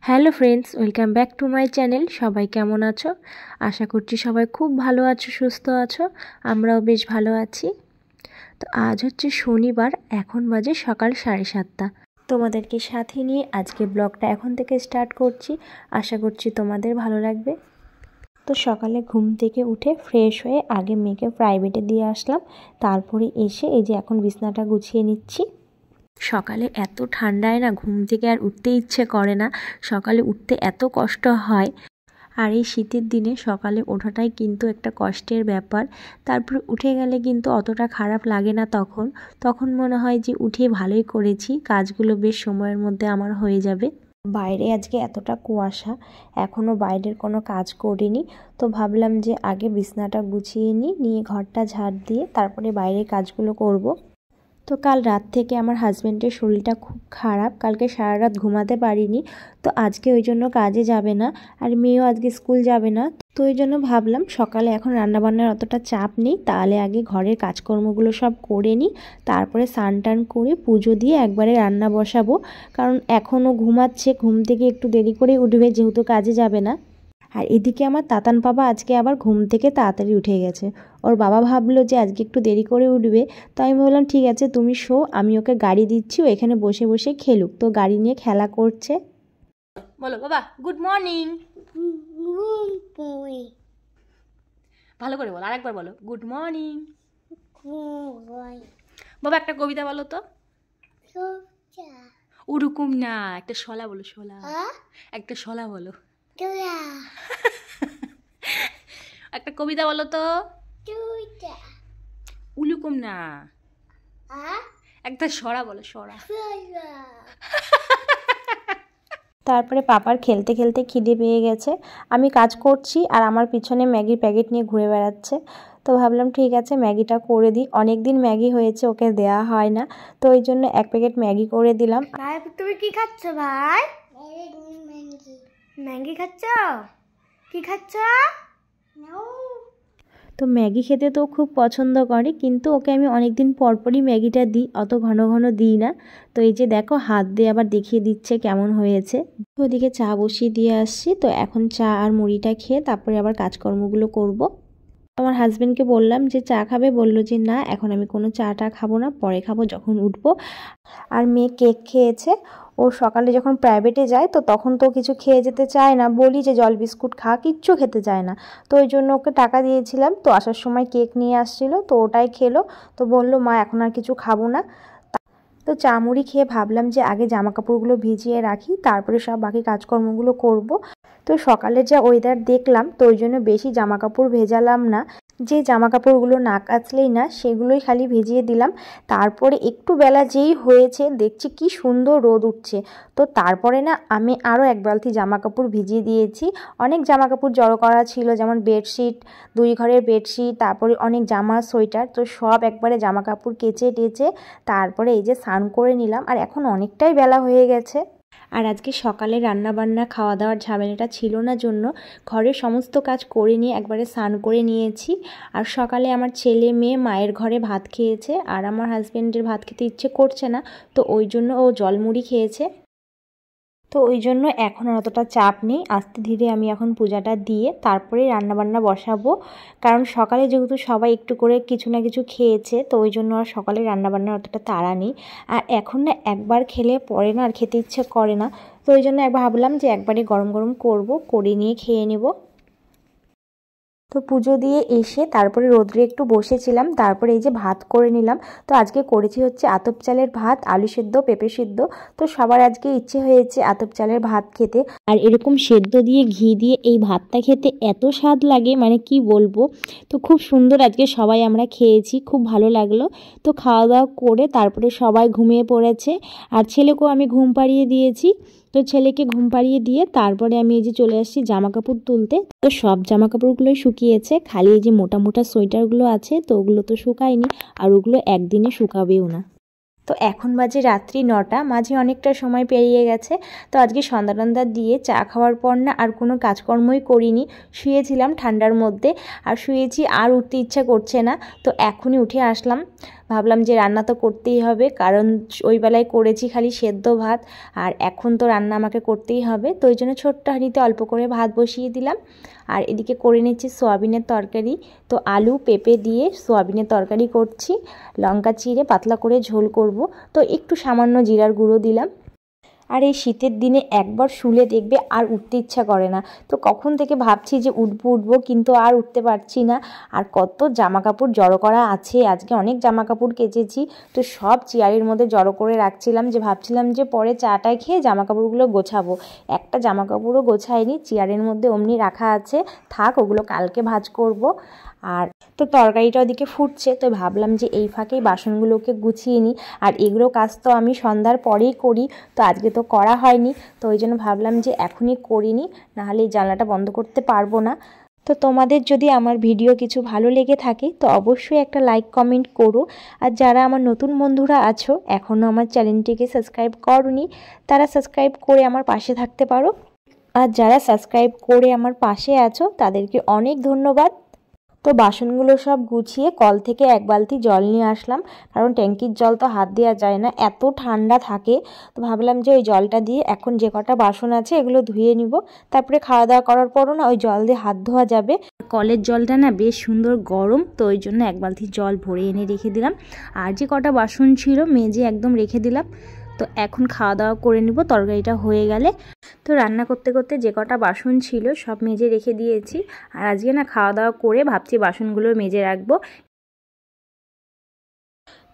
Hello friends, welcome back to my channel. সবাই কেমন আছো? আশা করছি সবাই খুব ভালো আছো, সুস্থ আছো। আমরাও বেশ ভালো আছি। তো আজ হচ্ছে শনিবার, এখন বাজে সকাল 7:30। তোমাদেরকে সাথে নিয়ে আজকে ব্লগটা এখন থেকে স্টার্ট করছি। আশা করছি তোমাদের ভালো লাগবে। তো সকালে ঘুম থেকে উঠে ফ্রেশ হয়ে আগে মেয়েকে প্রাইভেটে দিয়ে আসলাম, তারপরে এসে এই যে এখন বিছানাটা গুছিয়ে নিচ্ছি। সকালে এত ঠান্ডায় না ঘুম থেকে আর উঠতে ইচ্ছে করে না, সকালে উঠতে এত কষ্ট হয়। আর এই শীতের দিনে সকালে ওঠাটাই কিন্তু একটা কষ্টের ব্যাপার। তারপরে উঠে গেলে কিন্তু অতটা খারাপ লাগে না, তখন মনে হয় যে উঠে ভালোই করেছি, কাজগুলো বেশ সময়ের মধ্যে আমার হয়ে যাবে। বাইরে আজকে এতটা কুয়াশা, এখনও বাইরের কোনো কাজ করিনি। তো ভাবলাম যে আগে বিছানাটা গুছিয়ে নিয়ে ঘরটা ঝাড় দিয়ে তারপরে বাইরের কাজগুলো করব। তো কাল রাত থেকে আমার হাজব্যান্ডের শরীরটা খুব খারাপ, কালকে সারা রাত ঘুমাতে পারিনি। তো আজকে ওই জন্য কাজে যাবে না, আর মেয়েও আজকে স্কুল যাবে না। তো ওই জন্য ভাবলাম সকালে এখন রান্নাবান্নার অতটা চাপ নেই, তাহলে আগে ঘরের কাজকর্মগুলো সব করে নিই, তারপরে স্নান টান করে পুজো দিয়ে একবারে রান্না বসাবো। কারণ এখনও ঘুমাচ্ছে, ঘুম থেকে একটু দেরি করে উঠবে যেহেতু কাজে যাবে না। আর এদিকে আমার তাতান বাবা আজকে আবার ঘুম থেকে তাড়াতাড়ি উঠে গেছে। ওর বাবা ভাবলো যে আজকে একটু দেরি করে উঠবে, তো আমি বললাম ঠিক আছে তুমি শো, আমি ওকে গাড়ি দিচ্ছি, ও এখানে বসে বসে খেলুক। তো গাড়ি নিয়ে খেলা করছে। বলো বাবা গুড মর্নিং। ভালো করে বলো, আরেকবার বলো গুড মর্নিং। বাবা একটা কবিতা বলো তো। ওরকম না, একটা শলা বলো, শলা। একটা শলা বলো। একটা কবিতা বলো তো। উলুকুম না, একটা সরা বলো, সরা। তারপরে পাপার খেলতে খেলতে খিদে পেয়ে গেছে, আমি কাজ করছি আর আমার পিছনে ম্যাগির প্যাকেট নিয়ে ঘুরে বেড়াচ্ছে। তো ভাবলাম ঠিক আছে ম্যাগিটা করে দিই, অনেক দিন ম্যাগি হয়েছে ওকে দেওয়া হয় না, তো ওই জন্য এক প্যাকেট ম্যাগি করে দিলাম। ভাই তুমি কি খাচ্ছ ভাই? ম্যাগি খাচ্ছ? কি খাচ্ছ? তো ম্যাগি খেতে তো খুব পছন্দ করে, কিন্তু ওকে আমি অনেকদিন পরপরই ম্যাগিটা দিই, অত ঘন ঘন দিই না। তো এই যে দেখো হাত দিয়ে আবার দেখিয়ে দিচ্ছে কেমন হয়েছে। ওদিকে চা বসিয়ে দিয়ে আসছি, তো এখন চা আর মুড়িটা খেয়ে তারপরে আবার কাজকর্মগুলো করব। আমার হাজব্যান্ডকে বললাম যে চা খাবে, বললো যে না এখন আমি কোনো চাটা খাবো না, পরে খাবো যখন উঠবো। আর মেয়ে কেক খেয়েছে, ও সকালে যখন প্রাইভেটে যায় তো তখন তো কিছু খেয়ে যেতে চায় না, বলি যে জল বিস্কুট খা, কিচ্ছু খেতে চায় না। তো ওই জন্য ওকে টাকা দিয়েছিলাম, তো আসার সময় কেক নিয়ে আসছিলো, তো ওটাই খেলো। তো বললো মা এখন আর কিছু খাবো না। তো চা মুড়ি খেয়ে ভাবলাম যে আগে জামা কাপড়গুলো ভিজিয়ে রাখি, তারপরে সব বাকি কাজকর্মগুলো করব। তো সকালে যা ওয়েদার দেখলাম, তো ওই জন্য বেশি জামা কাপড় ভেজালাম না, যে জামা কাপড়গুলো না কাচলেই না সেগুলোই খালি ভিজিয়ে দিলাম। তারপরে একটু বেলা যেই হয়েছে দেখছি কি সুন্দর রোদ উঠছে, তো তারপরে না আমি আরও এক বালতি জামা কাপড় ভিজিয়ে দিয়েছি। অনেক জামা কাপড় জড়ো করা ছিল, যেমন বেডশিট, 2 ঘরের বেডশিট, তারপরে অনেক জামা সোয়েটার, তো সব একবারে জামা কাপড় কেচে টেচে তারপরে এই যে স্নান করে নিলাম। আর এখন অনেকটাই বেলা হয়ে গেছে। আর আজকে সকালে রান্নাবান্না খাওয়া দাওয়ার ঝামেলাটা ছিল না জন্য ঘরের সমস্ত কাজ করে নিয়ে একবারে স্নান করে নিয়েছি। আর সকালে আমার ছেলে মেয়ে মায়ের ঘরে ভাত খেয়েছে, আর আমার হাজব্যান্ডের ভাত খেতে ইচ্ছে করছে না, তো ওই জন্য ও জলমুড়ি খেয়েছে। তো ওই জন্য এখন আর অতটা চাপ নেই, আস্তে ধীরে আমি এখন পূজাটা দিয়ে তারপরে রান্নাবান্না বসাবো। কারণ সকালে যেহেতু সবাই একটু করে কিছু না কিছু খেয়েছে, তো ওই জন্য আর সকালে রান্নাবান্নার অতটা তাড়া নেই। আর এখন না একবার খেলে পরে না আর খেতে ইচ্ছে করে না, তো ওই জন্য ভাবলাম যে একবারে গরম গরম করব, করে নিয়ে খেয়ে নেব। তো পুজো দিয়ে এসে তারপরে রোদ্রে একটু বসেছিলাম, তারপরে এই যে ভাত করে নিলাম। তো আজকে করেছি হচ্ছে আতপ চালের ভাত, আলু সেদ্ধ, পেঁপে সেদ্ধ। তো সবার আজকে ইচ্ছে হয়েছে আতপ চালের ভাত খেতে, আর এরকম সেদ্ধ দিয়ে ঘি দিয়ে এই ভাতটা খেতে এত স্বাদ লাগে মানে কি বলবো। তো খুব সুন্দর আজকে সবাই আমরা খেয়েছি, খুব ভালো লাগলো। তো খাওয়া দাওয়া করে তারপরে সবাই ঘুমিয়ে পড়েছে, আর ছেলেকেও আমি ঘুম পাড়িয়ে দিয়েছি। তো ছেলেকে ঘুম পাড়িয়ে দিয়ে তারপরে আমি এই যে চলে আসছি জামা কাপড় তুলতে। তো সব জামা কাপড়গুলোই শুকিয়েছে, খালি এই যে মোটা মোটা সোয়েটারগুলো আছে, তো ওগুলো তো শুকায়নি, আর ওগুলো একদিনে শুকাবেও না। তো এখন বাজে রাত্রি 9টা, মাঝে অনেকটা সময় পেরিয়ে গেছে। তো আজকে সন্ধ্যা টন্ধা দিয়ে চা খাওয়ার পর না আর কোনো কাজকর্মই করিনি, শুয়েছিলাম ঠান্ডার মধ্যে, আর শুয়েছি আর উঠতে ইচ্ছা করছে না। তো এখনই উঠে আসলাম। ভাবলাম যে রান্না তো করতেই হবে, কারণ ওই বেলায় করেছি খালি সেদ্ধ ভাত, আর এখন তো রান্না আমাকে করতেই হবে। তো ওই জন্য ছোট্ট হাঁড়িতে অল্প করে ভাত বসিয়ে দিলাম। আর এদিকে করে নিচ্ছি সোয়াবিনের তরকারি। তো আলু পেঁপে দিয়ে সোয়াবিনের তরকারি করছি, লঙ্কা চিড়ে পাতলা করে ঝোল করব। তো একটু সামান্য জিরার গুঁড়ো দিলাম। আর এই শীতের দিনে একবার শুলে দেখবে আর উঠতে ইচ্ছা করে না। তো কখন থেকে ভাবছি যে উঠবো কিন্তু আর উঠতে পারছি না। আর কত জামা কাপড় জড়ো করা আছে, আজকে অনেক জামা কাপড় কেচেছি। তো সব চেয়ারের মধ্যে জড়ো করে রাখছিলাম, যে ভাবছিলাম যে পরে চাটা খেয়ে জামা কাপড়গুলো গোছাবো। একটা জামা কাপড়ও গোছাইনি, চেয়ারের মধ্যে অমনি রাখা আছে, থাক ওগুলো কালকে ভাঁজ করব। আর তো তরকারিটা ওদিকে ফুটছে, তো ভাবলাম যে এই ফাঁকেই বাসনগুলোকে গুছিয়ে নিই। আর এগুলো কাজ তো আমি সন্ধ্যার পরেই করি, তো আজকে তো করা হয়নি। তো ওই জন্য ভাবলাম যে এখনই করিনি, নাহলে এই জানলাটা বন্ধ করতে পারবো না। তো তোমাদের যদি আমার ভিডিও কিছু ভালো লেগে থাকে তো অবশ্যই একটা লাইক কমেন্ট করো। আর যারা আমার নতুন বন্ধুরা আছো, এখনও আমার চ্যানেলটিকে সাবস্ক্রাইব করোনি, তারা সাবস্ক্রাইব করে আমার পাশে থাকতে পারো। আর যারা সাবস্ক্রাইব করে আমার পাশে আছো তাদেরকে অনেক ধন্যবাদ। তো বাসনগুলো সব গুছিয়ে কল থেকে এক বালতি জল নিয়ে আসলাম, কারণ ট্যাঙ্কির জল তো হাত দেওয়া যায় না, এত ঠান্ডা থাকে। তো ভাবলাম যে ওই জলটা দিয়ে এখন যে কটা বাসন আছে এগুলো ধুয়ে নিব, তারপরে খাওয়া দাওয়া করার পরও না ওই জল দিয়ে হাত ধোয়া যাবে। কলের জলটা না বেশ সুন্দর গরম, তো ওই জন্য এক বালতি জল ভরে এনে রেখে দিলাম। আর যে কটা বাসন ছিল মেজে একদম রেখে দিলাম। তো এখন খাওয়া দাওয়া করে নিব তরকারিটা হয়ে গেলে। তো রান্না করতে করতে যে কটা বাসন ছিল সব মেজে রেখে দিয়েছি। আর আজকে না খাওয়া দাওয়া করে ভাবছি বাসনগুলো মেজে রাখবো।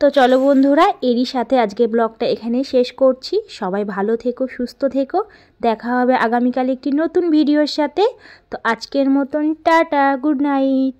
তো চলো বন্ধুরা, এরই সাথে আজকে ব্লগটা এখানেই শেষ করছি। সবাই ভালো থেকো, সুস্থ থেকো। দেখা হবে আগামীকাল একটি নতুন ভিডিওর সাথে। তো আজকের মতন টাটা, গুড নাইট।